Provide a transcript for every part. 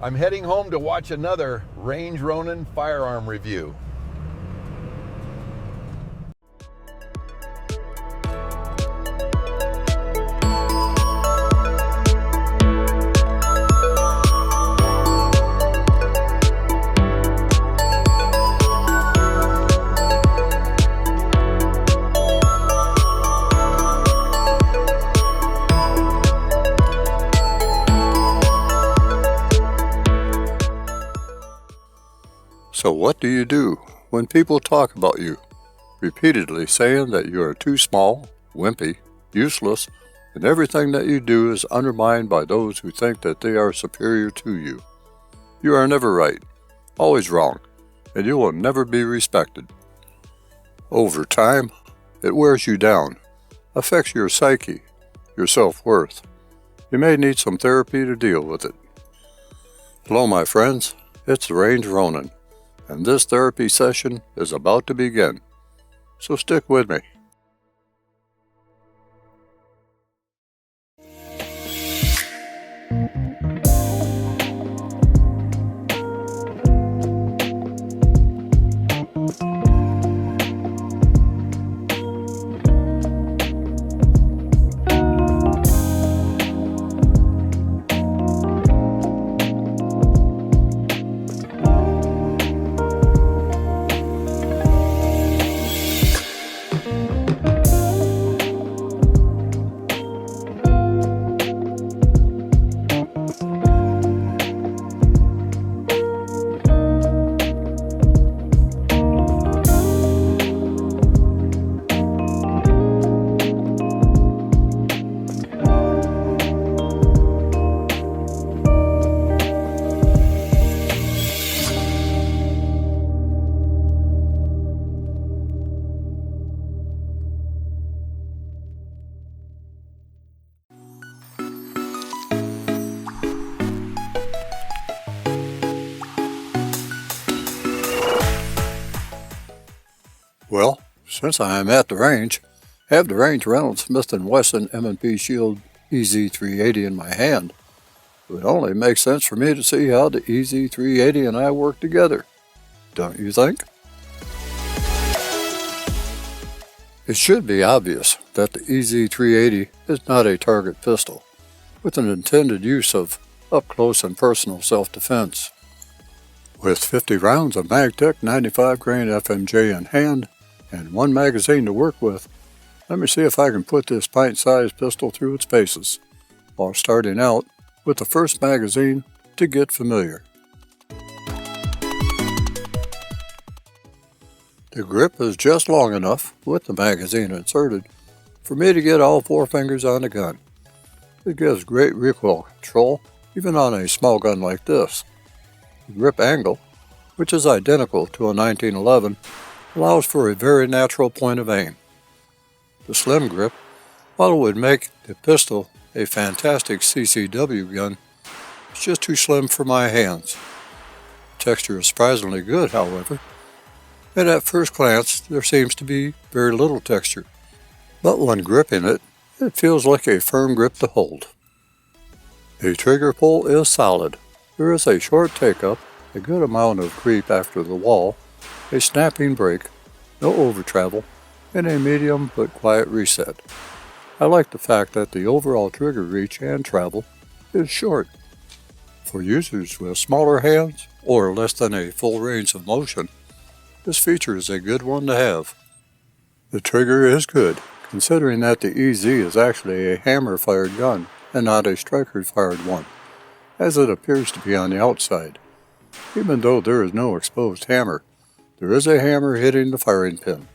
I'm heading home to watch another Range Ronin firearm review. So what do you do when people talk about you, repeatedly saying that you are too small, wimpy, useless, and everything that you do is undermined by those who think that they are superior to you? You are never right, always wrong, and you will never be respected. Over time, it wears you down, affects your psyche, your self-worth. You may need some therapy to deal with it. Hello, my friends, it's the Range Ronin, and this therapy session is about to begin, so stick with me. Well, since I am at the range, have the range rental Smith Wesson M&P Shield EZ380 in my hand, it would only make sense for me to see how the EZ380 and I work together, don't you think? It should be obvious that the EZ380 is not a target pistol, with an intended use of up-close and personal self-defense. With 50 rounds of Magtech 95 grain FMJ in hand, and one magazine to work with, let me see if I can put this pint-sized pistol through its paces, while starting out with the first magazine to get familiar. The grip is just long enough, with the magazine inserted, for me to get all 4 fingers on the gun. It gives great recoil control, even on a small gun like this. The grip angle, which is identical to a 1911, allows for a very natural point of aim. The slim grip, while it would make the pistol a fantastic CCW gun, is just too slim for my hands. The texture is surprisingly good, however, and at first glance there seems to be very little texture, but when gripping it, it feels like a firm grip to hold. The trigger pull is solid. There is a short take-up, a good amount of creep after the wall, a snapping brake, no over travel, and a medium but quiet reset. I like the fact that the overall trigger reach and travel is short. For users with smaller hands or less than a full range of motion, this feature is a good one to have. The trigger is good, considering that the EZ is actually a hammer-fired gun and not a striker-fired one, as it appears to be on the outside. Even though there is no exposed hammer, there is a hammer hitting the firing pin.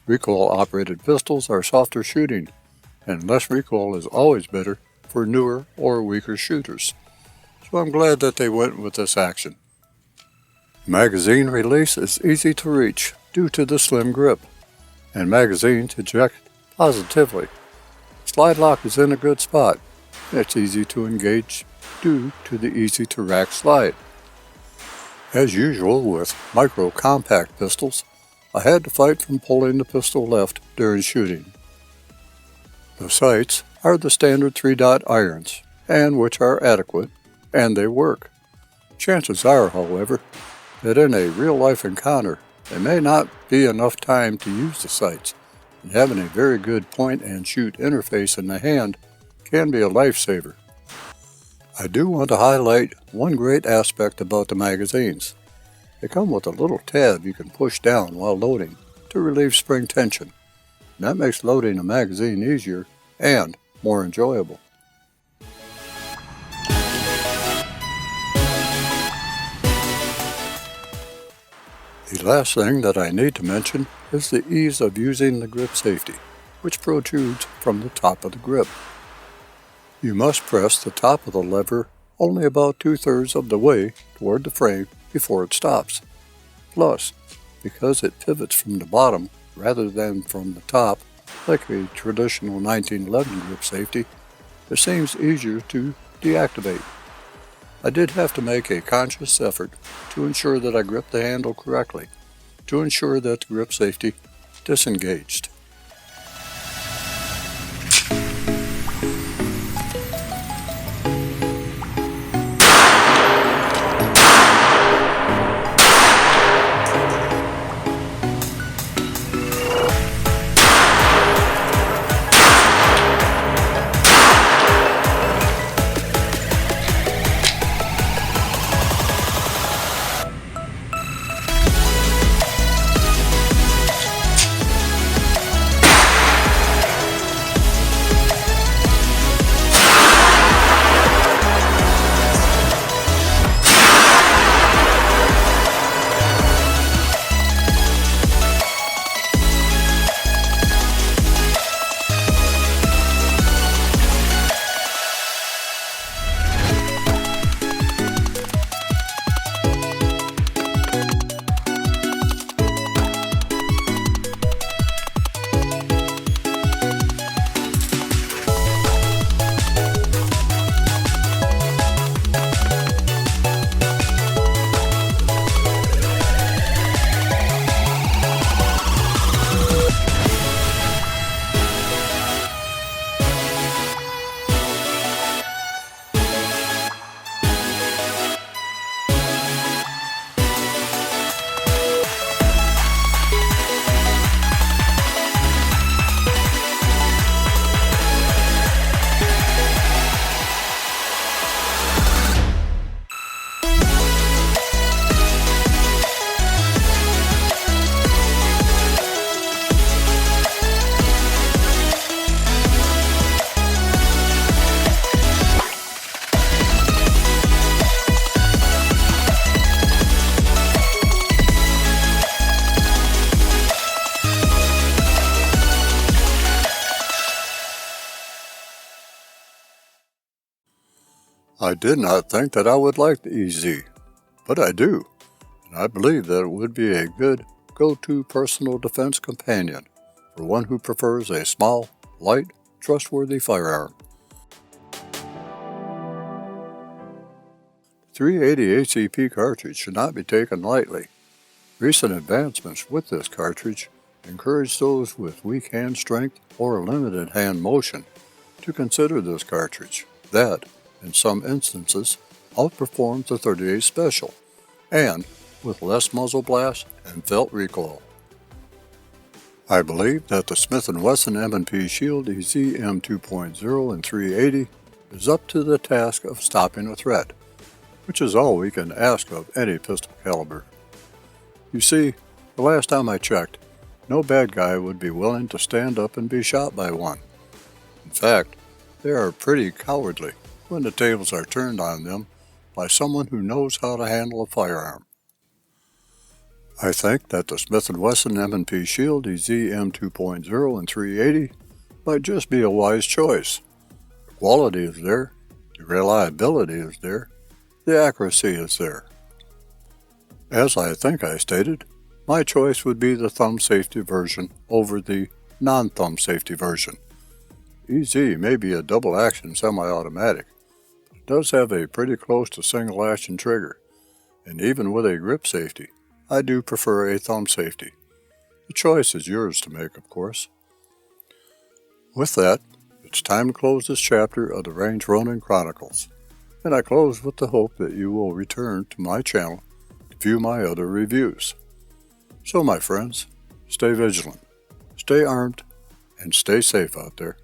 Recoil-operated pistols are softer shooting, and less recoil is always better for newer or weaker shooters. So I'm glad that they went with this action. Magazine release is easy to reach due to the slim grip, and magazines eject positively. Slide lock is in a good spot. It's easy to engage due to the easy to rack slide. As usual with micro-compact pistols, I had to fight from pulling the pistol left during shooting. The sights are the standard 3-dot irons, and which are adequate, and they work. Chances are, however, that in a real-life encounter, there may not be enough time to use the sights, and having a very good point-and-shoot interface in the hand can be a lifesaver. I do want to highlight one great aspect about the magazines. They come with a little tab you can push down while loading to relieve spring tension. And that makes loading a magazine easier and more enjoyable. The last thing that I need to mention is the ease of using the grip safety, which protrudes from the top of the grip. You must press the top of the lever only about 2/3 of the way toward the frame before it stops. Plus, because it pivots from the bottom rather than from the top, like a traditional 1911 grip safety, it seems easier to deactivate. I did have to make a conscious effort to ensure that I gripped the handle correctly, to ensure that the grip safety disengaged. I did not think that I would like the EZ, but I do, and I believe that it would be a good go-to personal defense companion for one who prefers a small, light, trustworthy firearm. 380 ACP cartridge should not be taken lightly. Recent advancements with this cartridge encourage those with weak hand strength or limited hand motion to consider this cartridge that, in some instances, outperforms the 38 Special, and with less muzzle blast and felt recoil. I believe that the Smith Wesson M&P Shield EZ M2.0 and 380 is up to the task of stopping a threat, which is all we can ask of any pistol caliber. You see, the last time I checked, no bad guy would be willing to stand up and be shot by one. In fact, they are pretty cowardly when the tables are turned on them by someone who knows how to handle a firearm. I think that the Smith & Wesson M&P Shield EZ M2.0 and 380 might just be a wise choice. The quality is there, the reliability is there, the accuracy is there. As I think I stated, my choice would be the thumb safety version over the non-thumb safety version. EZ may be a double-action semi-automatic, but it does have a pretty close to single-action trigger, and even with a grip safety, I do prefer a thumb safety. The choice is yours to make, of course. With that, it's time to close this chapter of the Range Ronin Chronicles. and I close with the hope that you will return to my channel to view my other reviews. So my friends, stay vigilant, stay armed, and stay safe out there.